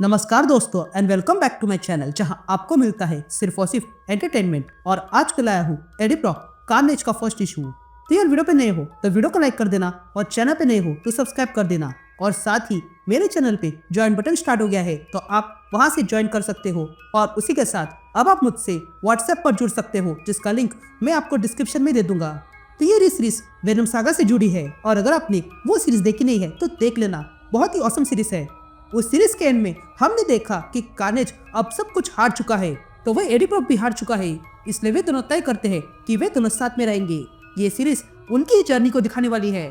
नमस्कार दोस्तों and welcome back to my channel जहां आपको मिलता है सिर्फ और सिर्फ एंटरटेनमेंट। और आज कल आया हूँ एडी ब्रॉक कार्नेज का फर्स्ट इशू। तो यार वीडियो पे नए हो तो वीडियो को लाइक कर देना और चैनल पे नए हो तो सब्सक्राइब कर देना। और साथ ही मेरे चैनल पे ज्वाइन बटन स्टार्ट हो गया है तो आप वहां से ज्वाइन कर सकते हो। और उसी के साथ अब आप मुझसे व्हाट्सएप पर जुड़ सकते हो जिसका लिंक मैं आपको डिस्क्रिप्शन में दे दूंगा। तो ये सीरीज वेनम सागा से जुड़ी है और अगर आपने वो सीरीज देखी नहीं है तो देख लेना, बहुत ही औसम सीरीज है। उस सीरीज के एंड में हमने देखा कि कार्नेज अब सब कुछ हार चुका है तो वह एडी ब्रॉक भी हार चुका है, इसलिए वे दोनों तय करते हैं कि वे दोनों साथ में रहेंगे। ये सीरीज उनकी जर्नी को दिखाने वाली है।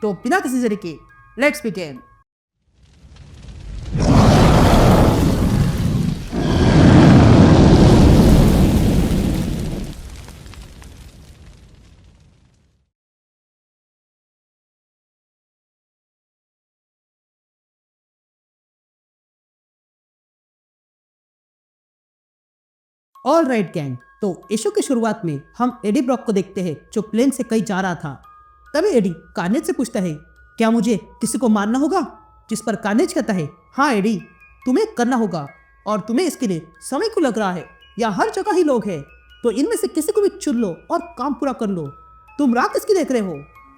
तो बिना किसी देरी के let's begin. All right gang, तो इशू की शुरुआत में हम एडी ब्रॉक को देखते हैं जो प्लेन से कहीं जा रहा था। तभी एडी कार्नेज से पूछता है, क्या मुझे किसी को मारना होगा? जिस पर कार्नेज कहता है, हाँ एडी, तुम्हें करना होगा और तुम्हें इसके लिए समय क्यों लग रहा है? यहाँ हर जगह ही लोग हैं, तो इनमें से किसी को भी चुन लो और काम पूरा कर लो। तुम रात किसकी देख रहे हो?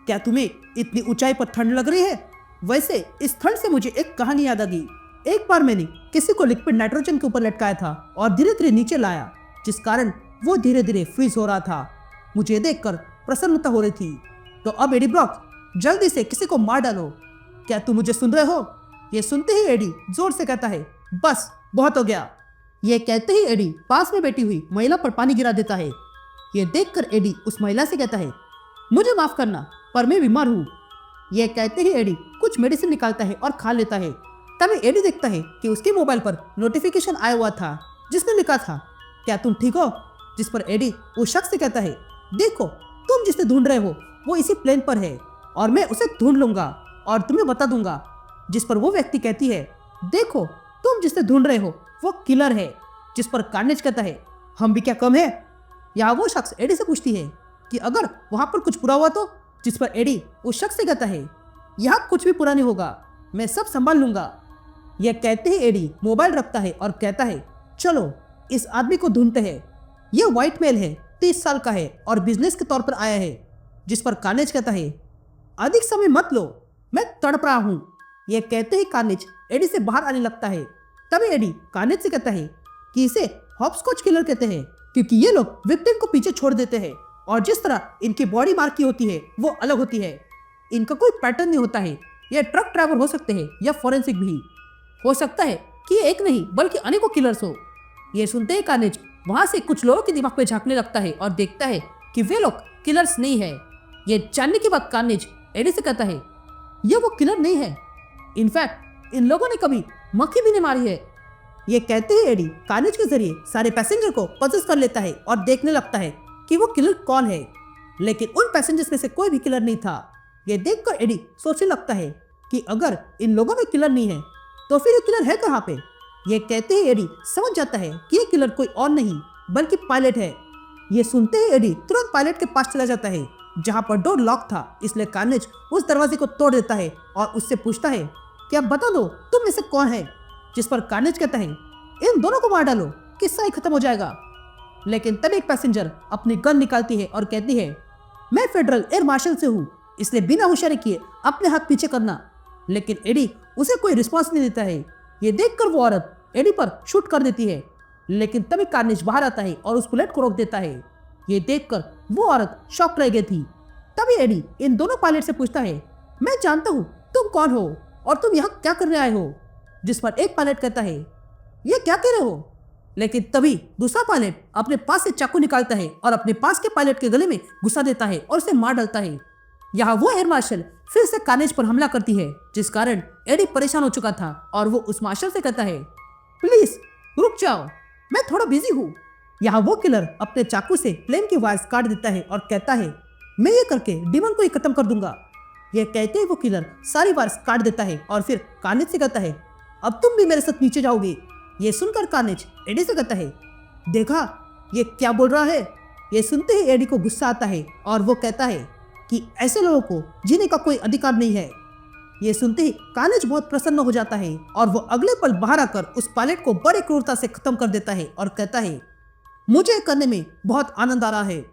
क्या तुम्हें इतनी ऊंचाई पर ठंड लग रही है? वैसे इस ठंड से मुझे एक कहानी याद आ गई। एक बार मैंने किसी को लिक्विड नाइट्रोजन के ऊपर लटकाया था और धीरे धीरे नीचे लाया, जिस कारण वो धीरे धीरे फ्रीज हो रहा था। मुझे देखकर प्रसन्नता हो रही थी। तो अब एडी ब्रॉक, जल्दी से किसी को मार डालो। क्या तुम मुझे सुन रहे हो? ये सुनते ही एडी जोर से कहता है, बस बहुत हो गया। ये कहते ही एडी पास में बैठी हुई महिला पर पानी गिरा देता है। ये देखकर एडी उस महिला से कहता है, मुझे माफ करना पर मैं बीमार हूँ। यह कहते ही एडी कुछ मेडिसिन निकालता है और खा लेता है। तभी एडी देखता है कि उसके मोबाइल पर नोटिफिकेशन आया हुआ था जिसने लिखा था, क्या तुम ठीक हो? जिस पर एडी उस शख्स से कहता है, देखो तुम जिसे ढूंढ रहे हो वो इसी प्लेन पर है और मैं उसे ढूंढ लूंगा और तुम्हें बता दूंगा। जिस पर वो व्यक्ति कहती है, देखो तुम जिसे ढूंढ रहे हो वो किलर है। जिस पर कार्नेज कहता है, हम भी क्या कम है? यहाँ वो शख्स एडी से पूछती है कि अगर वहां पर कुछ बुरा हुआ तो? जिस पर एडी उस शख्स से कहता है, यहाँ कुछ भी बुरा नहीं होगा, मैं सब संभाल लूंगा। यह कहते ही एडी मोबाइल रखता है और कहता है, चलो इस आदमी को ढूंढते हैं। यह व्हाइट मेल है, 30 साल का है और बिजनेस के तौर पर आया है। जिस पर कार्नेज कहता है, अधिक समय मत लो, मैं तड़प रहा हूँ। यह कहते ही कार्नेज एडी से बाहर आने लगता है। तभी एडी कार्नेज से कहता है कि इसे हॉपस्कॉच किलर कहते हैं क्योंकि ये लोग विक्टिम को पीछे छोड़ देते हैं और जिस तरह इनकी बॉडी मार्क की होती है वो अलग होती है। इनका कोई पैटर्न नहीं होता है। यह ट्रक ड्राइवर हो सकते हैं या फॉरेंसिक भी हो सकता है कि ये एक नहीं बल्कि अनेकों किलर्स हो। ये सुनते ही कार्नेज वहां से कुछ लोगों के दिमाग पे झांकने लगता है और देखता है कि वे लोग किलर्स नहीं है। ये जानने के बाद कार्नेज एडी से कहता है, ये वो किलर नहीं है, इनफैक्ट इन लोगों ने कभी मक्खी भी नहीं मारी है। ये कहते ही एडी कार्नेज के जरिए सारे पैसेंजर को पजेस कर लेता है और देखने लगता है कि वो किलर कौन है। लेकिन उन पैसेंजर्स में से कोई भी किलर नहीं था। ये देखकर एडी सोचने लगता है कि अगर इन लोगों में किलर नहीं है तो फिर ये किलर है कहाँ पे? ये कहते ही एडी समझ जाता है कि ये किलर कोई और नहीं बल्कि पायलट है। ये सुनते ही एडी तुरंत पायलट के पास चला जाता है जहाँ पर डोर लॉक था, इसलिए कार्नेज उस दरवाजे को तोड़ देता है और उससे पूछता है कि अब बता दो तुम में से कौन है? जिस पर कार्नेज कहता है, इन दोनों को मार डालो, किस्सा ही खत्म हो जाएगा। लेकिन तब एक पैसेंजर अपनी गन निकालती है और कहती है, मैं फेडरल एयर मार्शल से हूँ, इसलिए बिना होशियारी किए अपने हाथ पीछे करना। लेकिन एडी उसे कोई रिस्पॉन्स नहीं देता है। ये देखकर वो औरत एडी पर शूट कर देती है। लेकिन तभी कार्नेज बाहर आता है और उस बुलेट को रोक देता है। ये देखकर वो औरत शॉक रह गई थी। तभी एडी इन दोनों पायलट से पूछता है, मैं जानता हूँ तुम कौन हो और तुम यहाँ क्या करने आए हो? जिस पर एक पायलट कहता है, ये क्या कह रहे हो? लेकिन तभी दूसरा पायलट अपने पास से चाकू निकालता है और अपने पास के पायलट के गले में घुसा देता है और उसे मार डालता है। यहाँ वो एयर मार्शल फिर से कार्नेज पर हमला करती है, जिस कारण एडी परेशान हो चुका था और वो उस मार्शल से कहता है, प्लीज रुक जाओ, मैं थोड़ा बिजी हूँ। यहाँ वो किलर अपने चाकू से प्लेन की वायर्स काट देता है और कहता है, मैं ये करके डीमन को ही खत्म कर दूंगा। ये कहते ही वो किलर सारी वायर्स काट देता है और फिर कार्नेज से कहता है, अब तुम भी मेरे साथ नीचे जाओगे। ये सुनकर कार्नेज एडी से कहता है, देखा ये क्या बोल रहा है? ये सुनते ही एडी को गुस्सा आता है और वो कहता है कि ऐसे लोगों को जीने का कोई अधिकार नहीं है। ये सुनते ही कार्नेज बहुत प्रसन्न हो जाता है और वो अगले पल बाहर आकर उस पायलट को बड़ी क्रूरता से खत्म कर देता है और कहता है, मुझे करने में बहुत आनंद आ रहा है।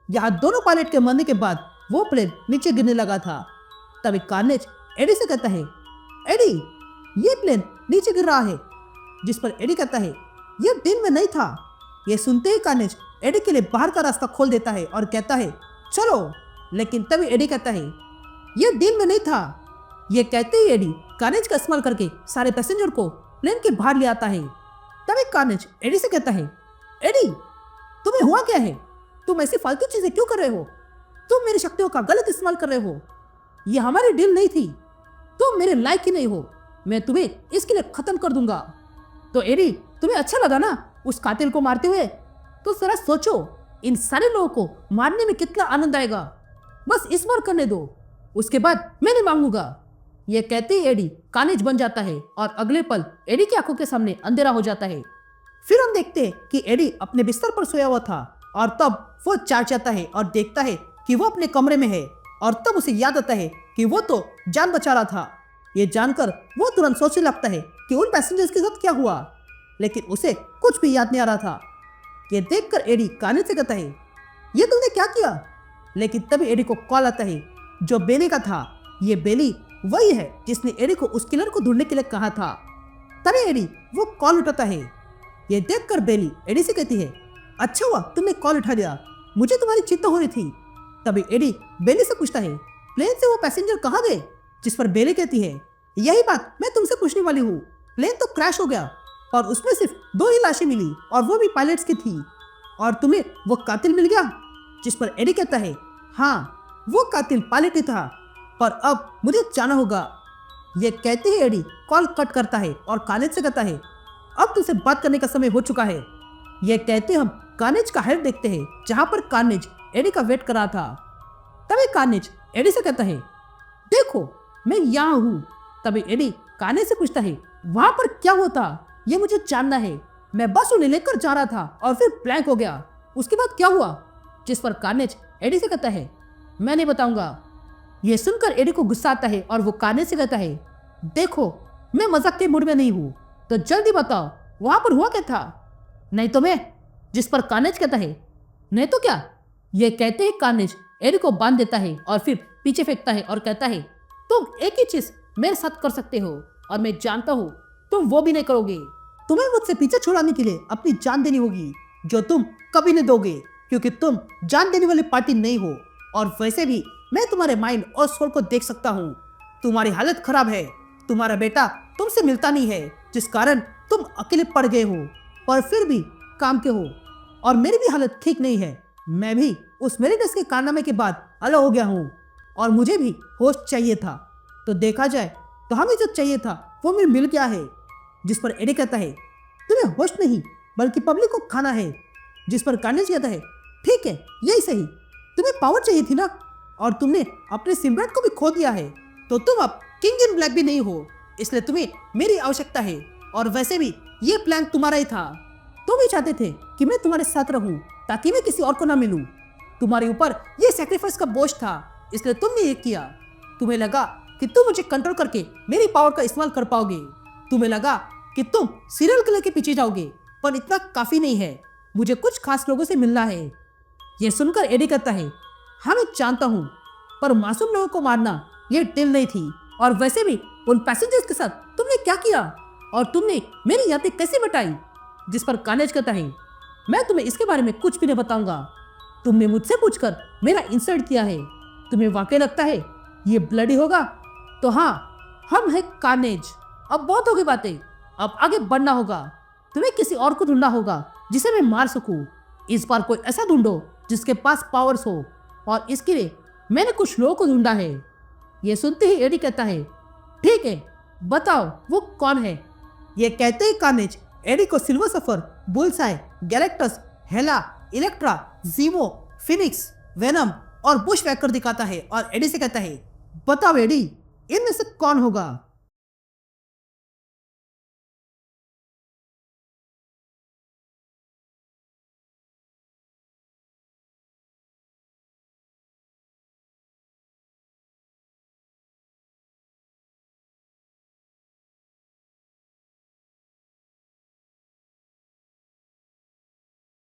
यहाँ दोनों पायलट के मरने के बाद वो प्लेन नीचे गिरने लगा था। तभी कार्नेज एडी से कहता है, एडी, ये प्लेन नीचे गिर रहा है। जिस पर एडी कहता है, ये दिन में नहीं था। ये सुनते ही कार्नेज एडी के लिए बाहर का रास्ता खोल देता है और कहता है, चलो। लेकिन तभी एडी कहता है, ये दिन में नहीं था। ये कहते ही एडी कार्नेज का इस्तेमाल करके सारे पैसेंजर को प्लेन के बाहर ले आता है। तभी कार्नेज एडी से कहता है, एडी, तुम्हें हुआ क्या है? तुम ऐसी फालतू चीजें क्यों कर रहे हो? तुम मेरी शक्तियों का गलत इस्तेमाल कर रहे हो। ये हमारी डील नहीं थी। तुम मेरे लायक ही नहीं हो। मैं तुम्हें इसके लिए खत्म कर दूंगा। तो एडी, तुम्हें अच्छा लगा ना उस कातिल को मारते हुए? तो जरा सोचो, इन सारे लोगों को मारने में कितना आनंद आएगा। बस इस बार करने दो, उसके बाद मैं नहीं मांगूंगा। ये कहते ही एडी कार्नेज बन जाता है और अगले पल एडी की आंखों के सामने अंधेरा हो जाता है। फिर हम देखते हैं कि एडी अपने बिस्तर पर सोया हुआ था और तब वो जाग जाता है और देखता है कि वो अपने कमरे में है और तब उसे याद आता है कि वो तो जान बचा रहा था। ये जानकर वो तुरंत सोचने लगता है कि उन पैसेंजर्स के साथ क्या हुआ, लेकिन उसे कुछ भी याद नहीं आ रहा था। ये देखकर एडी कार्नेज से कहता है, ये तुमने क्या किया? लेकिन तभी एडी को कॉल आता है जो बेली का था। ये बेली वही है जिसने एडी को उस किलर को ढूंढने के लिए कहा था। तभी एडी वो कॉल उठाता है। ये देखकर बेली एडी से कहती है, अच्छा हुआ तुमने कॉल उठा दिया, मुझे तुम्हारी चिंता हो रही थी। तभी एडी बेली से पूछता है, प्लेन से वो पैसेंजर कहाँ गए? जिस पर बेली कहती है, यही बात मैं तुमसे पूछने वाली हूँ। प्लेन तो क्रैश हो गया और उसमें सिर्फ 2 ही लाशें मिली और वो भी पायलट्स की थी। और तुम्हें वो कातिल मिल गया? जिस पर एडी कहता है, हाँ, वो कातिल पायलट ही था, पर अब मुझे जाना होगा। ये कहते ही एडी कॉल कट करता है और कार्नेज से कहता है, अब तुझसे बात करने का समय हो चुका है। ये कहते हम कार्नेज का हेड देखते हैं जहां पर कार्नेज एडी का वेट कर रहा था। तभी कार्नेज एडी से कहता है, देखो मैं यहाँ हूँ। तभी एडी कार्नेज से पूछता है, वहां पर क्या होता? ये मुझे जानना है। मैं बस उन्हें लेकर जा रहा था और फिर ब्लैंक हो गया। उसके बाद क्या हुआ? जिस पर कार्नेज एडी से कहता है, मैं नहीं बताऊंगा। यह सुनकर एडी को गुस्सा आता है और वो कार्नेज से कहता है, देखो मैं मजाक के मूड में नहीं हूँ, तो जल्दी बताओ वहां पर हुआ क्या था? नहीं तो मैं। जिस पर कार्नेज कहता है, नहीं तो क्या? ये कहते ही कार्नेज एडी को बांध देता है और फिर पीछे फेंकता है और कहता है, तुम एक ही चीज मेरे साथ कर सकते हो और मैं जानता हूँ तुम वो भी नहीं करोगे। तुम्हें मुझसे पीछे छुड़ाने के लिए अपनी जान देनी होगी, जो तुम कभी नहीं दोगे, क्योंकि तुम जान देने वाली पार्टी नहीं हो। और वैसे भी मैं तुम्हारे माइंड और सोल को देख सकता हूँ। तुम्हारी हालत खराब है। तुम्हारा बेटा तुमसे मिलता नहीं है, जिस कारण तुम अकेले पड़ गए हो और फिर भी काम के हो। और मेरी भी हालत ठीक नहीं है। मैं भी उस मेरे डस के कारनामे के बाद अलग हो गया हूँ और मुझे भी होश चाहिए था। तो देखा जाए तो हमें जो चाहिए था वो मुझे मिल गया है। जिस पर एडी कहता है, तुम्हें होश नहीं बल्कि पब्लिक को खाना है। जिस पर कार्नेज कहता है, ठीक है, यही सही। तुम्हें पावर चाहिए थी ना, और तुमने अपने सिमरन को भी खो दिया है, तो तुम अब किंग इन ब्लैक भी नहीं हो, इसलिए तुम्हें मेरी आवश्यकता है। और वैसे भी ये प्लान तुम्हारा ही था। तुम भी चाहते थे कि मैं तुम्हारे साथ रहूं ताकि मैं किसी और को ना मिलूं। तुम्हारे ऊपर ये सैक्रिफाइस का बोझ था, इसलिए तुमने ये किया। तुम्हें लगा कि तुम मुझे कंट्रोल करके मेरी पावर का इस्तेमाल कर पाओगे। तुम्हें लगा कि तुम सीरियल किलर के पीछे जाओगे, पर इतना काफी नहीं है। मुझे कुछ खास लोगों से मिलना है। यह सुनकर एडी कहता है, हाँ मैं जानता हूँ, पर मासूम लोगों को मारना ये डील नहीं थी। और वैसे भी उन पैसेंजर्स के साथ तुमने क्या किया और तुमने मेरी यादें कैसे बटाई? जिस पर कार्नेज कहता है, मैं तुम्हें इसके बारे में कुछ भी नहीं बताऊंगा। तुमने मुझसे पूछकर मेरा इंसल्ट किया है। तुम्हें वाकई लगता है ये ब्लडी होगा? तो हाँ, हम है कार्नेज। अब बहुत हो गई बातें, अब आगे बढ़ना होगा। तुम्हें किसी और को ढूंढना होगा जिसे मैं मार सकूं। इस बार कोई ऐसा ढूंढो जिसके पास पावर्स हो, और इसके लिए मैंने कुछ लोगों को ढूंढा है। ये सुनते ही एडी कहता है, ठीक है, बताओ वो कौन है? ये कहते ही कार्नेज एडी को सिल्वर सफर, बुलसाई, गैलेक्टस, हेला, इलेक्ट्रा, जीमो, फिनिक्स, वेनम और बुश वैकर दिखाता है और एडी से कहता है, बताओ एडी, इनमें से कौन होगा?